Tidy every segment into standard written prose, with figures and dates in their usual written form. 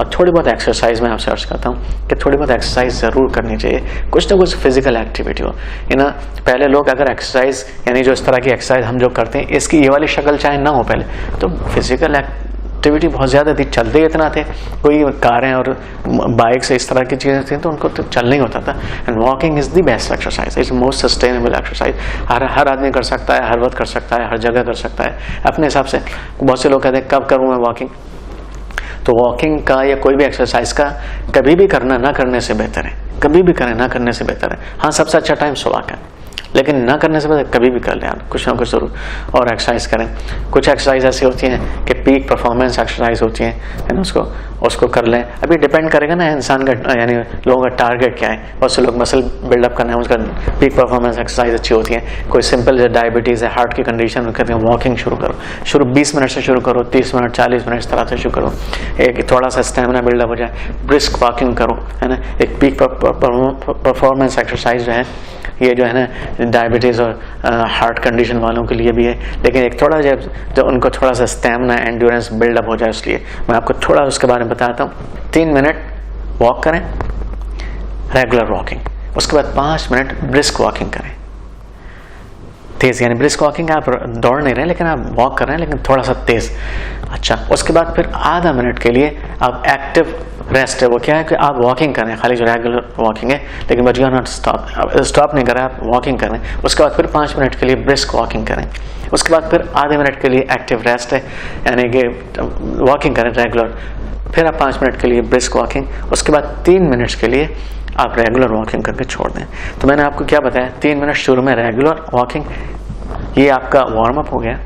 और थोड़ी बहुत एक्सरसाइज में आप सर्च करता हूँ कि थोड़ी बहुत एक्सरसाइज ज़रूर करनी चाहिए, कुछ ना कुछ फिजिकल एक्टिविटी हो। ना पहले लोग अगर एक्सरसाइज यानी जो इस तरह की एक्सरसाइज हम जो करते हैं इसकी ये वाली शक्ल चाहे ना हो पहले, तो फिजिकल एक्टिविटी बहुत ज़्यादा थी, चलते ही इतना थे, कोई कारें और बाइक से इस तरह की चीज़ें थी तो उनको तो चलना ही होता था। And walking is the best exercise, it's most sustainable exercise. हर आदमी कर सकता है, हर वक्त कर सकता है, हर जगह कर सकता है अपने हिसाब से। बहुत से लोग कहते हैं कब करूँ मैं वॉकिंग, तो वॉकिंग का या कोई भी एक्सरसाइज का कभी भी करना ना करने से बेहतर है, कभी भी करें ना करने से बेहतर है। हाँ, सबसे अच्छा टाइम सुबह का, लेकिन ना करने से पहले कभी भी कर लें यार, कुछ ना कुछ जरूर और एक्सरसाइज करें। कुछ एक्सरसाइज ऐसी होती हैं कि पीक परफॉर्मेंस एक्सरसाइज होती हैं, उसको कर लें। अभी डिपेंड करेगा ना इंसान का, यानी लोगों का टारगेट क्या है। बहुत से लोग मसल बिल्डअप करना है, उसका पीक परफॉर्मेंस एक्सरसाइज अच्छी होती है। कोई सिंपल जो डायबिटीज़ है, हार्ट की कंडीशन में कहते हैं वॉकिंग शुरू करो, 20 मिनट से शुरू करो, 30 मिनट 40 मिनट इस तरह से शुरू करो, एक थोड़ा सा स्टेमिना बिल्डअप हो जाए, ब्रिस्क वॉकिंग करो, है ना। एक पीक परफॉर्मेंस एक्सरसाइज जो है ये जो है ना डायबिटीज़ और हार्ट कंडीशन वालों के लिए भी है, लेकिन एक थोड़ा जब उनको थोड़ा सा स्टैमिना एंड्योरेंस बिल्डअप हो जाए, इसलिए मैं आपको थोड़ा उसके बारे में बताता हूँ। 3 मिनट वॉक करें, रेगुलर वॉकिंग, उसके बाद 5 मिनट ब्रिस्क वॉकिंग करें, तेज़, यानी ब्रिस्क वॉकिंग आप दौड़ नहीं रहे लेकिन आप वॉक कर रहे हैं, लेकिन थोड़ा सा तेज़। अच्छा, उसके बाद फिर आधा मिनट के लिए आप एक्टिव रेस्ट है, वो क्या है कि आप वॉकिंग करें, खाली जो रेगुलर वॉकिंग है, लेकिन but you are not stop नहीं करें, आप वॉकिंग करें। उसके बाद फिर 5 मिनट के लिए ब्रिस्क वॉकिंग करें, उसके बाद फिर आधे मिनट के लिए एक्टिव रेस्ट है, यानी कि वॉकिंग करें रेगुलर, फिर आप 5 मिनट के लिए ब्रिस्क वॉकिंग, उसके बाद 3 मिनट्स के लिए आप रेगुलर वॉकिंग करके छोड़ दें। तो मैंने आपको क्या बताया, 3 मिनट शुरू में रेगुलर वॉकिंग, ये आपका वार्म अप हो गया।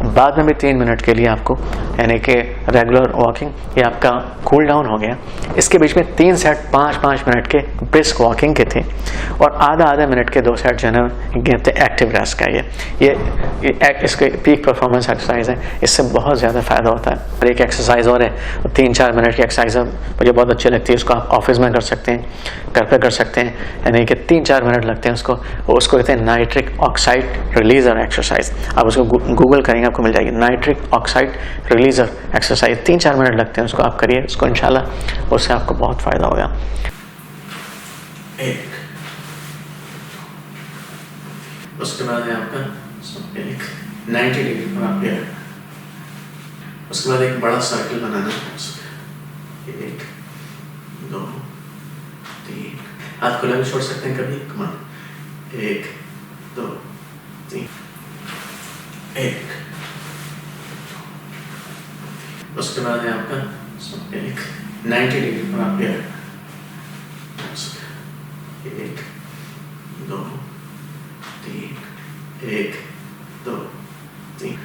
बाद में भी 3 मिनट के लिए आपको यानी कि रेगुलर वॉकिंग, ये आपका कूल डाउन हो गया। इसके बीच में 3 सेट 5-5 मिनट के ब्रिस्क वॉकिंग के थे, और आधा मिनट के 2 सेट जो है थे एक्टिव रेस्ट का। ये इसके पीक परफॉर्मेंस एक्सरसाइज है, इससे बहुत ज़्यादा फ़ायदा होता है। और एक एक्सरसाइज और है, 3-4 मिनट की एक्सरसाइज मुझे बहुत अच्छी लगती है, उसको आप ऑफिस में कर सकते हैं, घर पर कर सकते हैं, यानी कि 3-4 मिनट लगते हैं उसको कहते हैं नाइट्रिक ऑक्साइड रिलीजर एक्सरसाइज। आप उसको गूगल करेंगे आपको मिल जाएगी, नाइट्रिक ऑक्साइड रिलीजर एक्सरसाइज। 3-4 मिनट लगते हैं, उसको आप करिए, उसको इंशाल्लाह उससे आपको बहुत फायदा होगा। उसके बाद है आपका 90 डिग्री पर आप गए, उसके बाद एक बड़ा सर्कल बनाना है, 1 2 3, हाथ खुला भी छोड़ सकते हैं कभी, कमान, 1 2 3, 1। उसके बाद है आपका 90 डिग्री पर आप गए, 1 2 3, 1 2 3,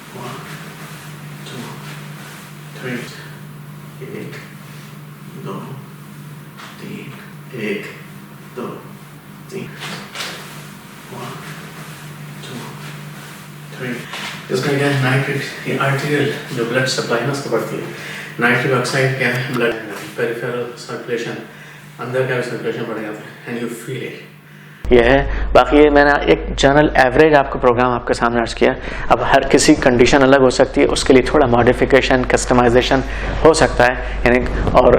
1 2 3, 1 2 3, 1 2 3, 1 2 3। इसमें क्या है, नाइट्रिक, ये आर्टेरियल जो ब्लड सप्लाई ना उसको बढ़ती है। नाइट्रिक ऑक्साइड क्या है, ब्लड पेरिफेरल सर्कुलेशन, अंदर का भी सर्कुलेशन बढ़ जाता है, एंड यू फील इट। यह है। बाकी ये मैंने एक जनरल एवरेज आपको प्रोग्राम आपके सामने अर्ज किया। अब हर किसी कंडीशन अलग हो सकती है, उसके लिए थोड़ा मॉडिफिकेशन कस्टमाइजेशन हो सकता है, यानी और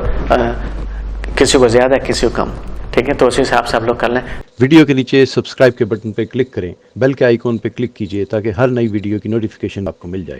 किसी को ज़्यादा किसी को कम, ठीक है। तो उसी हिसाब से आप लोग कर लें। वीडियो के नीचे सब्सक्राइब के बटन पर क्लिक करें, बेल के आइकॉन पर क्लिक कीजिए ताकि हर नई वीडियो की नोटिफिकेशन आपको मिल जाए।